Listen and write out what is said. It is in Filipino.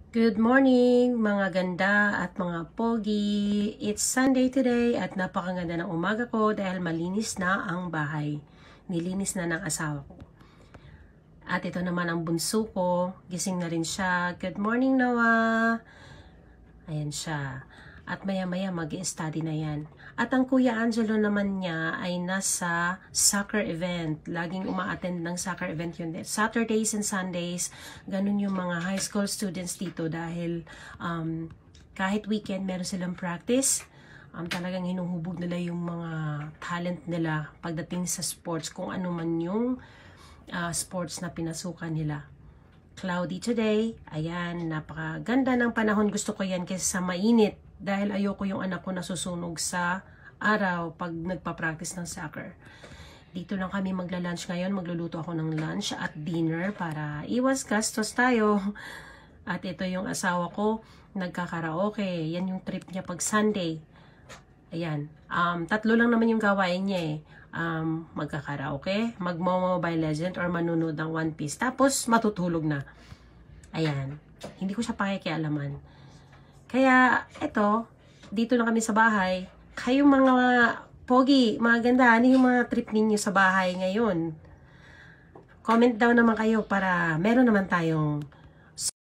Good morning mga ganda at mga pogi. It's Sunday today at napakaganda ng umaga ko dahil malinis na ang bahay. Nilinis na ng asawa ko. At ito naman ang bunso ko. Gising na rin siya. Good morning, Noah. Ayan siya. At maya-maya mag-i-study na yan. At ang Kuya Angelo naman niya ay nasa soccer event. Laging uma-attend ng soccer event yun. Saturdays and Sundays, ganun yung mga high school students dito dahil kahit weekend meron silang practice. Talagang hinuhubog nila yung mga talent nila pagdating sa sports, kung ano man yung sports na pinasukan nila. Cloudy today. Ayan, napakaganda ng panahon. Gusto ko yan kaysa sa mainit dahil ayoko yung anak ko nasusunog sa araw pag nagpa-practice ng soccer. Dito lang kami magla-lunch ngayon. Magluluto ako ng lunch at dinner para iwas gastos tayo. At ito yung asawa ko, nagkakaraoke. Yan yung trip niya pag Sunday. Ayan. Tatlo lang naman yung gawain niya eh. Magkakaraoke, magmo-Mobile Legend or manunod ng One Piece. Tapos matutulog na. Ayan. Hindi ko siya pakikialaman. Kaya eto, dito lang kami sa bahay. Kayong mga pogi, mga ganda, ano yung mga trip ninyo sa bahay ngayon? Comment down naman kayo para meron naman tayong